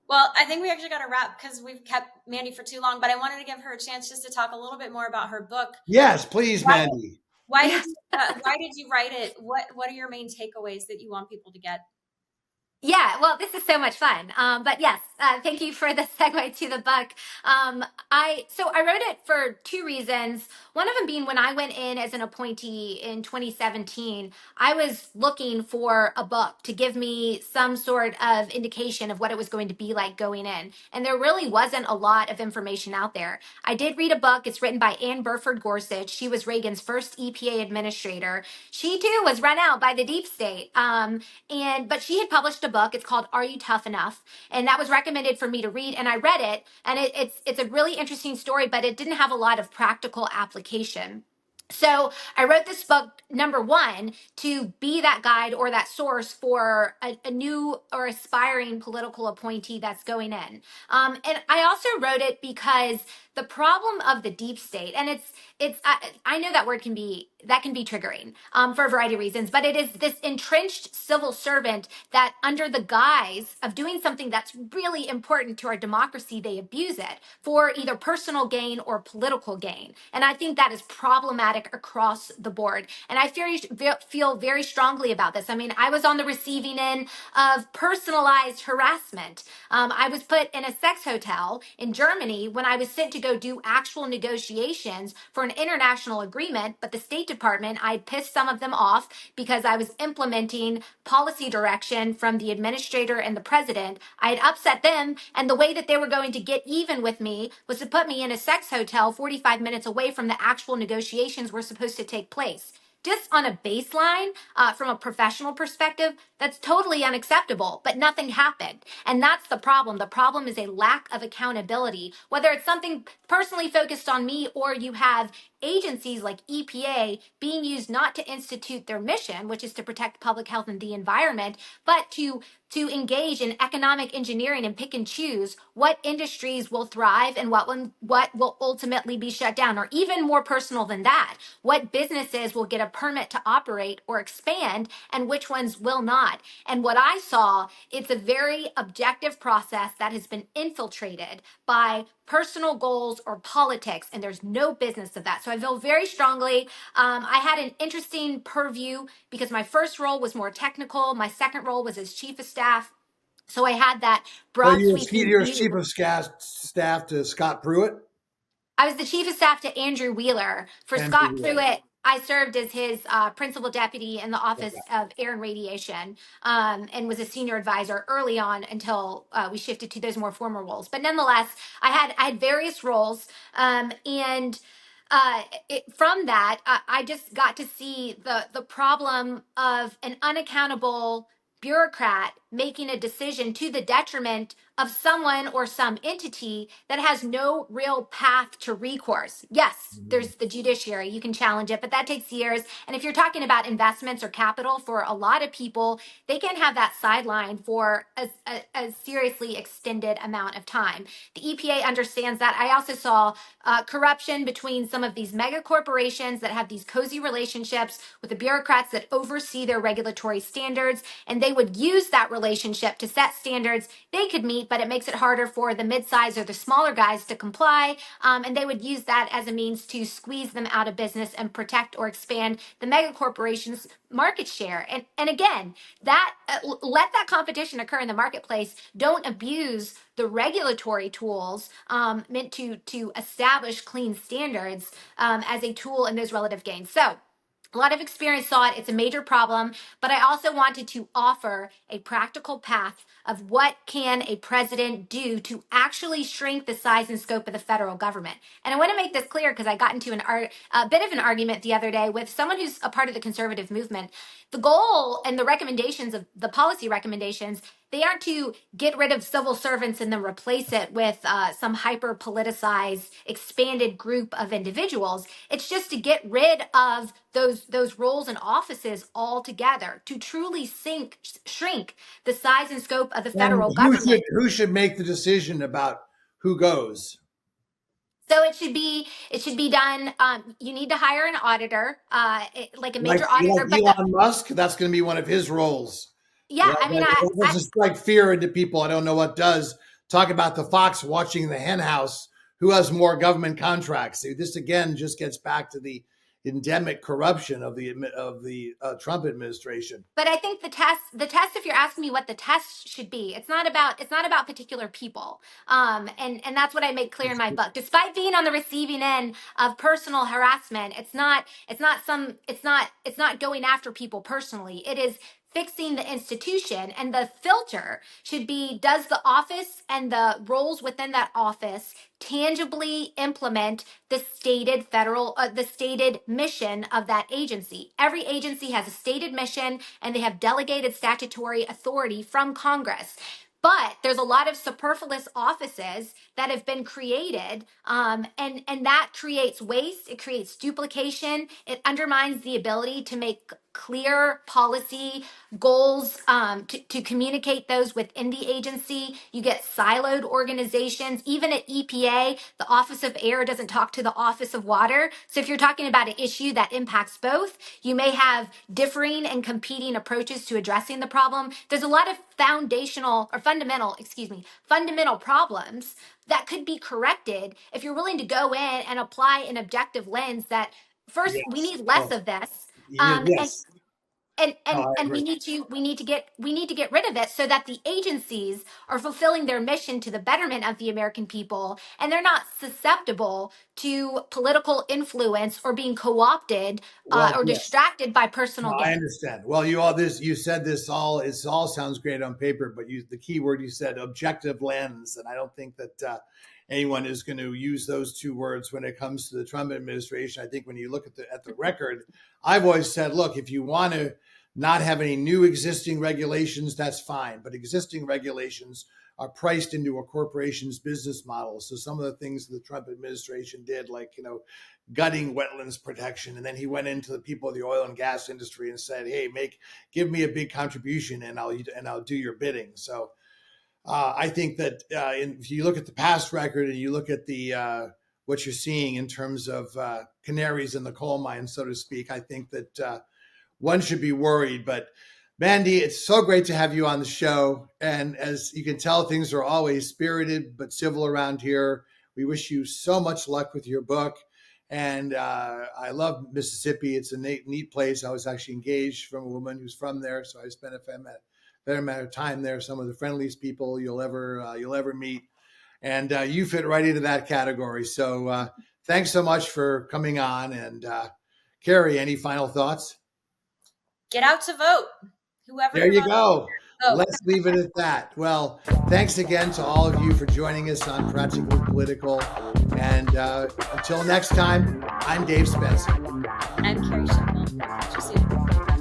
Well, I think we actually got to wrap because we've kept Mandy for too long, but I wanted to give her a chance just to talk a little bit more about her book. Yes, please, Why, Mandy. why did you write it? What are your main takeaways that you want people to get? Yeah, well, this is so much fun. But yes, thank you for the segue to the book. I wrote it for two reasons. One of them being when I went in as an appointee in 2017, I was looking for a book to give me some sort of indication of what it was going to be like going in, and there really wasn't a lot of information out there. I did read a book. It's written by Anne Burford Gorsuch. She was Reagan's first EPA administrator. She too was run out by the deep state. But she had published a book. It's called Are You Tough Enough? And that was recommended for me to read, and I read it. And it's a really interesting story, but it didn't have a lot of practical application. So I wrote this book, number one, to be that guide or that source for a new or aspiring political appointee that's going in. And I also wrote it because the problem of the deep state, and I know that word can be triggering for a variety of reasons, but it is this entrenched civil servant that, under the guise of doing something that's really important to our democracy, they abuse it for either personal gain or political gain. And I think that is problematic across the board. And I feel very strongly about this. I mean, I was on the receiving end of personalized harassment. I was put in a sex hotel in Germany when I was sent to go do actual negotiations for an international agreement, but the State Department, I pissed some of them off because I was implementing policy direction from the administrator and the president. I had upset them, and the way that they were going to get even with me was to put me in a sex hotel 45 minutes away from the actual negotiations were supposed to take place. Just on a baseline, from a professional perspective, that's totally unacceptable, but nothing happened. And that's the problem. The problem is a lack of accountability, whether it's something personally focused on me or you have agencies like EPA being used not to institute their mission, which is to protect public health and the environment, but to engage in economic engineering and pick and choose what industries will thrive and what will ultimately be shut down, or even more personal than that, what businesses will get a permit to operate or expand and which ones will not. And what I saw, it's a very objective process that has been infiltrated by personal goals or politics, and there's no business of that. So I feel very strongly. I had an interesting purview because my first role was more technical. My second role was as chief of staff. So I had that So broad sweeping you're chief view. of staff to Scott Pruitt I was the chief of staff to Andrew Wheeler. For and Scott Wheeler. Pruitt, I served as his principal deputy in the Office of Air and Radiation, and was a senior advisor early on until we shifted to those more formal roles. But nonetheless, I had various roles, and from that, I just got to see the problem of an unaccountable bureaucrat making a decision to the detriment of someone or some entity that has no real path to recourse. Yes, Mhm. there's the judiciary, you can challenge it, but that takes years. And if you're talking about investments or capital, for a lot of people, they can have that sideline for a seriously extended amount of time. The EPA understands that. I also saw corruption between some of these mega corporations that have these cozy relationships with the bureaucrats that oversee their regulatory standards, and they would use that relationship to set standards they could meet, but it makes it harder for the mid-size or the smaller guys to comply. And they would use that as a means to squeeze them out of business and protect or expand the mega corporations' market share. And again, that let that competition occur in the marketplace. Don't abuse the regulatory tools meant to establish clean standards as a tool in those relative gains. So a lot of experience saw it. It's a major problem, but I also wanted to offer a practical path of what can a president do to actually shrink the size and scope of the federal government. And I want to make this clear because I got into a bit of an argument the other day with someone who's a part of the conservative movement. The goal and the recommendations of the policy recommendations, they aren't to get rid of civil servants and then replace it with some hyper politicized expanded group of individuals. It's just to get rid of those roles and offices altogether, to truly shrink the size and scope of the And federal government. who should make the decision about who goes? So it should be done. You need to hire an auditor, like a Like major auditor. But Elon Musk, that's going to be one of his roles. yeah, I mean, That doesn't strike fear into people. I don't know what does. talk about the fox watching the hen house. Who has more government contracts? This again just gets back to the endemic corruption of the Trump administration. But I think the test, if you're asking me what the test should be, it's not about particular people. And that's what I make clear in my book. Despite being on the receiving end of personal harassment, it's not going after people personally. It is fixing the institution, and the filter should be, does the office and the roles within that office tangibly implement the stated mission of that agency. Every agency has a stated mission, and they have delegated statutory authority from Congress. But there's a lot of superfluous offices that have been created, and that creates waste. It creates duplication. It undermines the ability to make clear policy goals, to communicate those within the agency. You get siloed organizations. Even at EPA, the Office of Air doesn't talk to the Office of Water. So if you're talking about an issue that impacts both, you may have differing and competing approaches to addressing the problem. There's a lot of fundamental problems that could be corrected if you're willing to go in and apply an objective lens that first, Yes. we need less of this. Yes. And we need to get rid of it so that the agencies are fulfilling their mission to the betterment of the American people, and they're not susceptible to political influence or being co-opted or distracted by personal gain. I understand. Well, you said this all. It all sounds great on paper, but the key word you said, objective lens, and I don't think that anyone is going to use those two words when it comes to the Trump administration. I think when you look at the record, I've always said, look, if you want to not have any new existing regulations, that's fine. But existing regulations are priced into a corporation's business model. So some of the things the Trump administration did, like, gutting wetlands protection. And then he went into the people of the oil and gas industry and said, hey, give me a big contribution and I'll do your bidding. So I think that if you look at the past record and you look at the what you're seeing in terms of canaries in the coal mine, so to speak, I think that one should be worried. But Mandy, it's so great to have you on the show. And as you can tell, things are always spirited but civil around here. We wish you so much luck with your book. And I love Mississippi. It's a neat place. I was actually engaged from a woman who's from there, so I spent a fair amount of time there. Some of the friendliest people you'll ever meet. And you fit right into that category. So thanks so much for coming on. And Carrie, any final thoughts? Get out to vote. Whoever. There you go. Let's leave it at that. Well, thanks again to all of you for joining us on Practically Political. And until next time, I'm Dave Spencer.